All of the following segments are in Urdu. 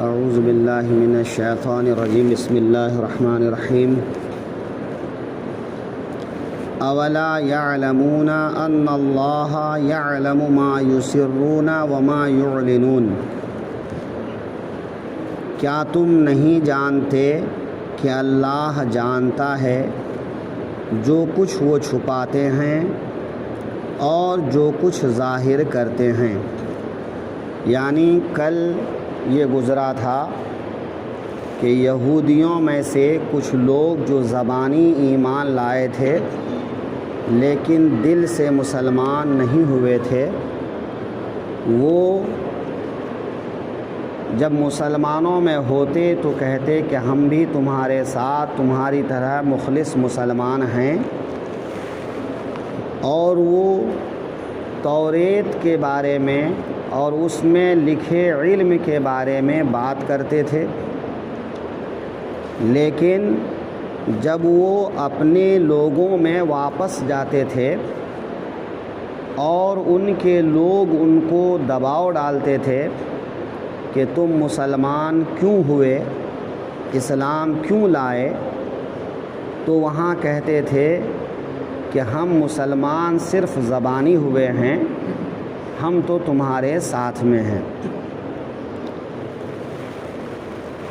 اعوذ باللہ من الشیطان الرجیم بسم اللہ الرحمن الرحیم اولا یعلمون ان اللہ یعلم ما یسرون وما یعلنون، کیا تم نہیں جانتے کہ اللہ جانتا ہے جو کچھ وہ چھپاتے ہیں اور جو کچھ ظاہر کرتے ہیں۔ یعنی کل یہ گزرا تھا کہ یہودیوں میں سے کچھ لوگ جو زبانی ایمان لائے تھے لیکن دل سے مسلمان نہیں ہوئے تھے، وہ جب مسلمانوں میں ہوتے تو کہتے کہ ہم بھی تمہارے ساتھ تمہاری طرح مخلص مسلمان ہیں، اور وہ توریت کے بارے میں اور اس میں لکھے علم کے بارے میں بات کرتے تھے، لیکن جب وہ اپنے لوگوں میں واپس جاتے تھے اور ان کے لوگ ان کو دباؤ ڈالتے تھے کہ تم مسلمان کیوں ہوئے، اسلام کیوں لائے، تو وہاں کہتے تھے کہ ہم مسلمان صرف زبانی ہوئے ہیں، ہم تو تمہارے ساتھ میں ہیں۔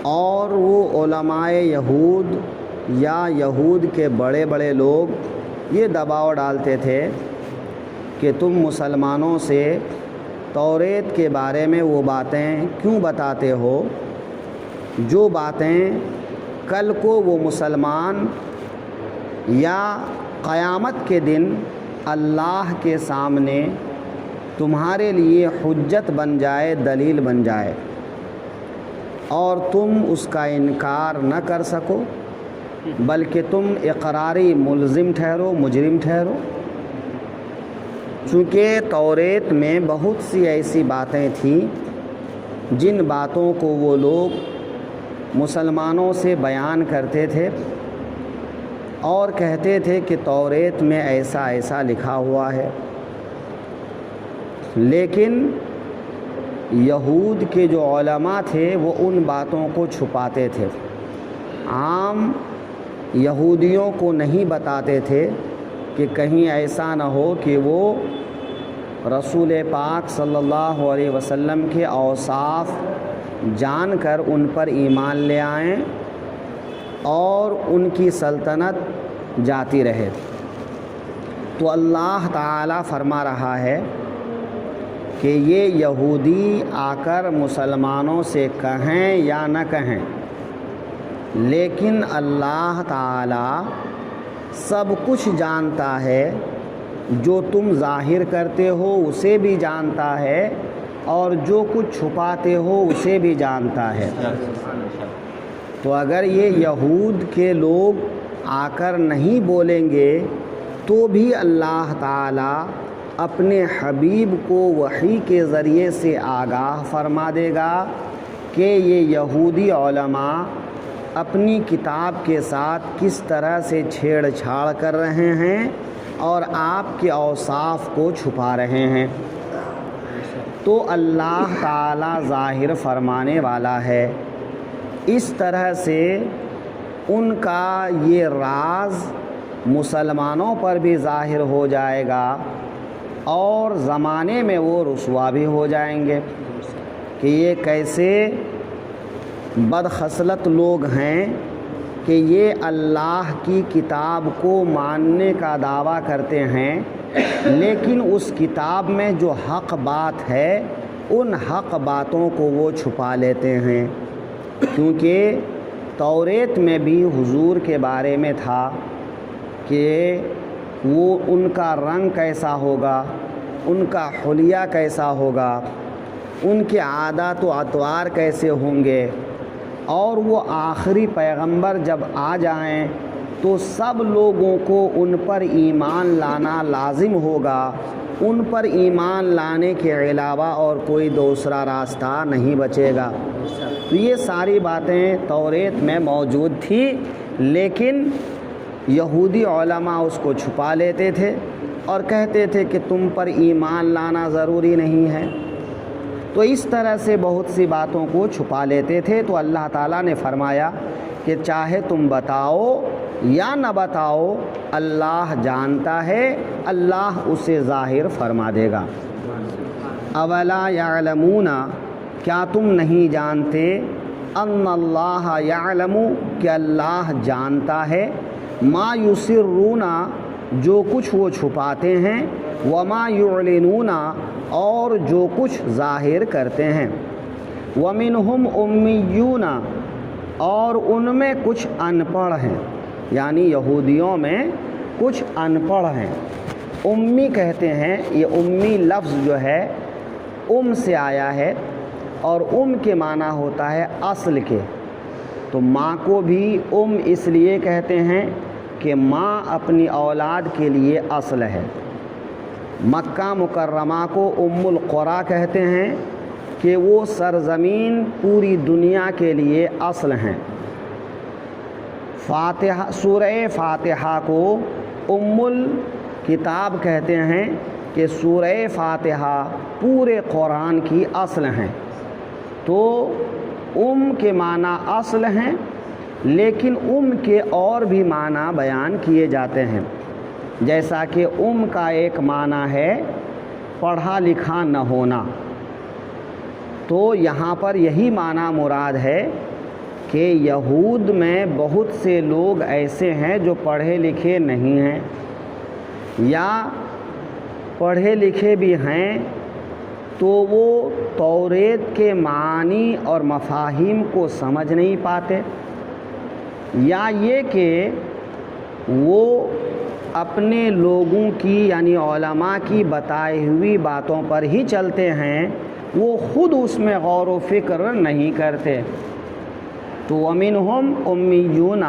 اور وہ علماء یہود یا یہود کے بڑے بڑے لوگ یہ دباؤ ڈالتے تھے کہ تم مسلمانوں سے توریت کے بارے میں وہ باتیں کیوں بتاتے ہو جو باتیں کل کو وہ مسلمان یا قیامت کے دن اللہ کے سامنے تمہارے لیے حجت بن جائے، دلیل بن جائے، اور تم اس کا انکار نہ کر سکو بلکہ تم اقراری ملزم ٹھہرو، مجرم ٹھہرو۔ چونکہ توریت میں بہت سی ایسی باتیں تھیں جن باتوں کو وہ لوگ مسلمانوں سے بیان کرتے تھے اور کہتے تھے کہ توریت میں ایسا ایسا لکھا ہوا ہے، لیکن یہود کے جو علماء تھے وہ ان باتوں کو چھپاتے تھے، عام یہودیوں کو نہیں بتاتے تھے کہ کہیں ایسا نہ ہو کہ وہ رسول پاک صلی اللہ علیہ وسلم کے اوصاف جان کر ان پر ایمان لے آئیں اور ان کی سلطنت جاتی رہے۔ تو اللہ تعالیٰ فرما رہا ہے کہ یہ یہودی آ کر مسلمانوں سے کہیں یا نہ کہیں، لیکن اللہ تعالیٰ سب کچھ جانتا ہے، جو تم ظاہر کرتے ہو اسے بھی جانتا ہے اور جو کچھ چھپاتے ہو اسے بھی جانتا ہے۔ تو اگر یہ یہود کے لوگ آ کر نہیں بولیں گے تو بھی اللہ تعالیٰ اپنے حبیب کو وحی کے ذریعے سے آگاہ فرما دے گا کہ یہ یہودی علماء اپنی کتاب کے ساتھ کس طرح سے چھیڑ چھاڑ کر رہے ہیں اور آپ کے اوصاف کو چھپا رہے ہیں۔ تو اللہ تعالیٰ ظاہر فرمانے والا ہے، اس طرح سے ان کا یہ راز مسلمانوں پر بھی ظاہر ہو جائے گا اور زمانے میں وہ رسوا بھی ہو جائیں گے کہ یہ کیسے بدخصلت لوگ ہیں کہ یہ اللہ کی کتاب کو ماننے کا دعویٰ کرتے ہیں، لیکن اس کتاب میں جو حق بات ہے ان حق باتوں کو وہ چھپا لیتے ہیں۔ کیونکہ توریت میں بھی حضور کے بارے میں تھا کہ وہ ان کا رنگ کیسا ہوگا، ان کا حلیہ کیسا ہوگا، ان کے عادات و اطوار کیسے ہوں گے، اور وہ آخری پیغمبر جب آ جائیں تو سب لوگوں کو ان پر ایمان لانا لازم ہوگا، ان پر ایمان لانے کے علاوہ اور کوئی دوسرا راستہ نہیں بچے گا۔ تو یہ ساری باتیں توریت میں موجود تھی، لیکن یہودی علماء اس کو چھپا لیتے تھے اور کہتے تھے کہ تم پر ایمان لانا ضروری نہیں ہے، تو اس طرح سے بہت سی باتوں کو چھپا لیتے تھے۔ تو اللہ تعالیٰ نے فرمایا کہ چاہے تم بتاؤ یا نہ بتاؤ، اللہ جانتا ہے، اللہ اسے ظاہر فرما دے گا۔ اولا یعلمون، کیا تم نہیں جانتے، ان اللہ یعلم، کہ اللہ جانتا ہے، ما یسرون، جو کچھ وہ چھپاتے ہیں، وما یعلنون، اور جو کچھ ظاہر کرتے ہیں، ومنہم امیون، اور ان میں کچھ ان پڑھ ہیں، یعنی یہودیوں میں کچھ ان پڑھ ہیں۔ امی کہتے ہیں، یہ امی لفظ جو ہے سے آیا ہے، اور کے معنی ہوتا ہے اصل کے۔ تو ماں کو بھی اس لیے کہتے ہیں کہ ماں اپنی اولاد کے لیے اصل ہے۔ مکہ مکرمہ کو القریٰ کہتے ہیں کہ وہ سرزمین پوری دنیا کے لیے اصل ہیں۔ فاتحہ، سورہ فاتحہ کو الکتاب کہتے ہیں کہ سورہ فاتحہ پورے قرآن کی اصل ہیں۔ تو کے معنی اصل ہیں، لیکن کے اور بھی معنی بیان کیے جاتے ہیں، جیسا کہ کا ایک معنی ہے پڑھا لکھا نہ ہونا۔ تو یہاں پر یہی معنی مراد ہے کہ یہود میں بہت سے لوگ ایسے ہیں جو پڑھے لکھے نہیں ہیں، یا پڑھے لکھے بھی ہیں تو وہ توریت کے معانی اور مفاہیم کو سمجھ نہیں پاتے، یا یہ کہ وہ اپنے لوگوں کی یعنی علماء کی بتائی ہوئی باتوں پر ہی چلتے ہیں، وہ خود اس میں غور و فکر نہیں کرتے۔ تو ومنہم امیون،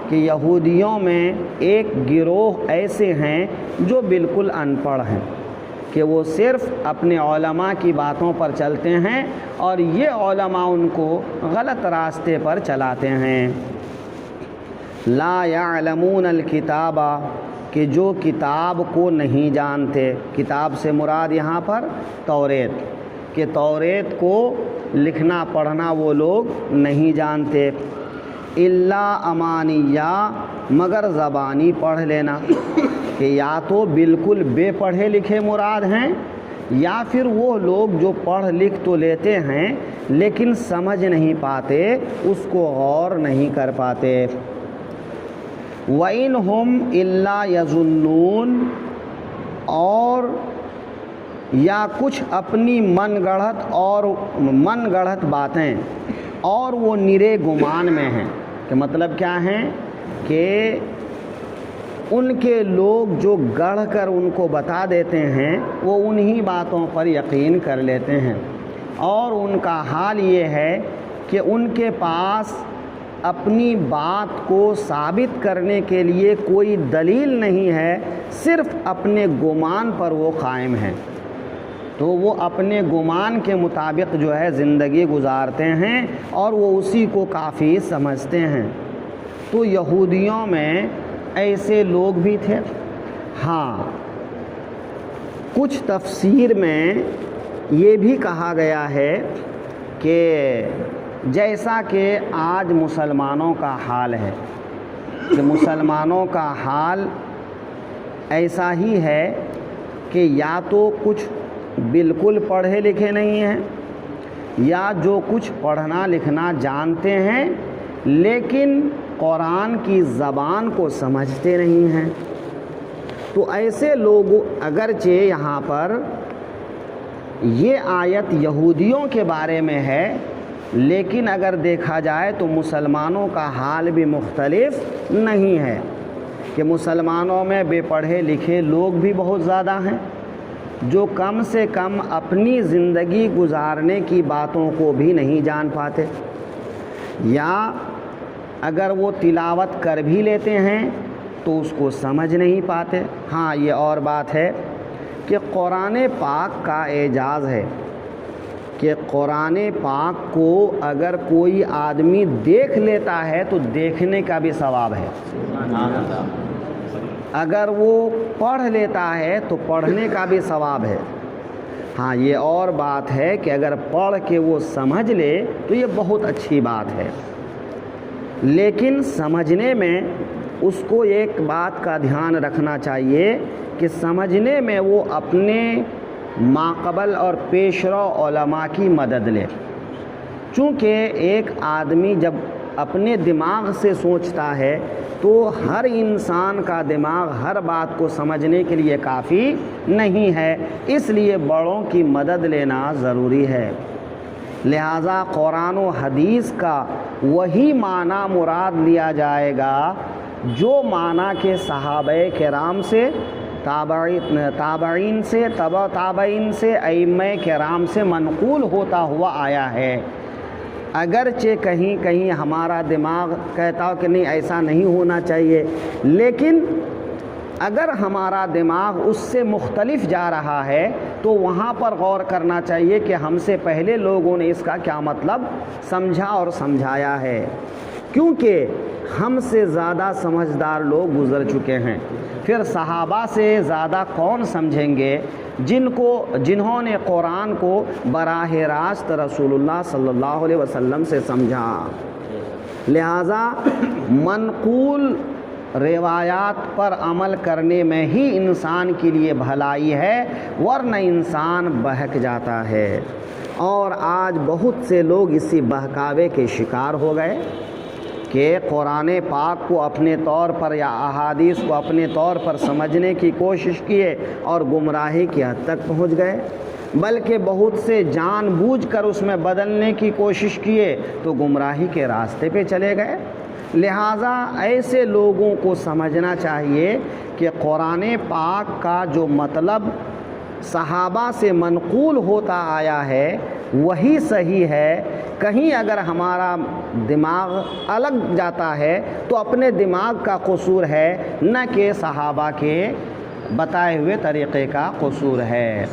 کہ یہودیوں میں ایک گروہ ایسے ہیں جو بالکل ان پڑھ ہیں، کہ وہ صرف اپنے علماء کی باتوں پر چلتے ہیں، اور یہ علماء ان کو غلط راستے پر چلاتے ہیں۔ لا یعلمون الکتاب، کہ جو کتاب کو نہیں جانتے۔ کتاب سے مراد یہاں پر توریت، کہ توریت کو لکھنا پڑھنا وہ لوگ نہیں جانتے۔ الا امانیہ، مگر زبانی پڑھ لینا، کہ یا تو بالکل بے پڑھے لکھے مراد ہیں، یا پھر وہ لوگ جو پڑھ لکھ تو لیتے ہیں لیکن سمجھ نہیں پاتے، اس کو غور نہیں کر پاتے۔ وَإِنْهُمْ إِلَّا يَظُنُّونَ، اور یا کچھ اپنی من گڑھت باتیں، اور وہ نرے گمان میں ہیں۔ کہ مطلب کیا ہیں کہ ان کے لوگ جو گڑھ کر ان کو بتا دیتے ہیں، وہ انہی باتوں پر یقین کر لیتے ہیں، اور ان کا حال یہ ہے کہ ان کے پاس اپنی بات کو ثابت کرنے کے لیے کوئی دلیل نہیں ہے، صرف اپنے گمان پر وہ قائم ہیں۔ تو وہ اپنے گمان کے مطابق جو ہے زندگی گزارتے ہیں، اور وہ اسی کو کافی سمجھتے ہیں۔ تو یہودیوں میں ایسے لوگ بھی تھے۔ ہاں، کچھ تفسیر میں یہ بھی کہا گیا ہے کہ جیسا کہ آج مسلمانوں کا حال ہے، کہ مسلمانوں کا حال ایسا ہی ہے کہ یا تو کچھ بالکل پڑھے لکھے نہیں ہیں، یا جو کچھ پڑھنا لکھنا جانتے ہیں لیکن قرآن کی زبان کو سمجھتے نہیں ہیں۔ تو ایسے لوگ، اگرچہ یہاں پر یہ آیت یہودیوں کے بارے میں ہے، لیکن اگر دیکھا جائے تو مسلمانوں کا حال بھی مختلف نہیں ہے، کہ مسلمانوں میں بے پڑھے لکھے لوگ بھی بہت زیادہ ہیں، جو کم سے کم اپنی زندگی گزارنے کی باتوں کو بھی نہیں جان پاتے، یا اگر وہ تلاوت کر بھی لیتے ہیں تو اس کو سمجھ نہیں پاتے۔ ہاں، یہ اور بات ہے کہ قرآن پاک کا اعجاز ہے کہ قرآن پاک کو اگر کوئی آدمی دیکھ لیتا ہے تو دیکھنے کا بھی ثواب ہے، اگر وہ پڑھ لیتا ہے تو پڑھنے کا بھی ثواب ہے۔ ہاں یہ اور بات ہے کہ اگر پڑھ کے وہ سمجھ لے تو یہ بہت اچھی بات ہے، لیکن سمجھنے میں اس کو ایک بات کا دھیان رکھنا چاہیے کہ سمجھنے میں وہ اپنے ماقبل اور پیشرو علماء کی مدد لے، چونکہ ایک آدمی جب اپنے دماغ سے سوچتا ہے تو ہر انسان کا دماغ ہر بات کو سمجھنے کے لیے کافی نہیں ہے، اس لیے بڑوں کی مدد لینا ضروری ہے۔ لہٰذا قرآن و حدیث کا وہی معنی مراد لیا جائے گا جو معنی کے صحابہ کرام سے، تابعین سے، تبع تابعین سے، ائمہ کرام سے منقول ہوتا ہوا آیا ہے۔ اگرچہ کہیں کہیں ہمارا دماغ کہتا ہو کہ نہیں ایسا نہیں ہونا چاہیے، لیکن اگر ہمارا دماغ اس سے مختلف جا رہا ہے تو وہاں پر غور کرنا چاہیے کہ ہم سے پہلے لوگوں نے اس کا کیا مطلب سمجھا اور سمجھایا ہے، کیونکہ ہم سے زیادہ سمجھدار لوگ گزر چکے ہیں، پھر صحابہ سے زیادہ کون سمجھیں گے جنہوں نے قرآن کو براہ راست رسول اللہ صلی اللہ علیہ وسلم سے سمجھا۔ لہٰذا منقول روایات پر عمل کرنے میں ہی انسان کے لیے بھلائی ہے، ورنہ انسان بہک جاتا ہے، اور آج بہت سے لوگ اسی بہکاوے کے شکار ہو گئے کہ قرآن پاک کو اپنے طور پر یا احادیث کو اپنے طور پر سمجھنے کی کوشش کیے اور گمراہی کی حد تک پہنچ گئے، بلکہ بہت سے جان بوجھ کر اس میں بدلنے کی کوشش کیے تو گمراہی کے راستے پہ چلے گئے۔ لہٰذا ایسے لوگوں کو سمجھنا چاہیے کہ قرآن پاک کا جو مطلب صحابہ سے منقول ہوتا آیا ہے وہی صحیح ہے، کہیں اگر ہمارا دماغ الگ جاتا ہے تو اپنے دماغ کا قصور ہے، نہ کہ صحابہ کے بتائے ہوئے طریقے کا قصور ہے۔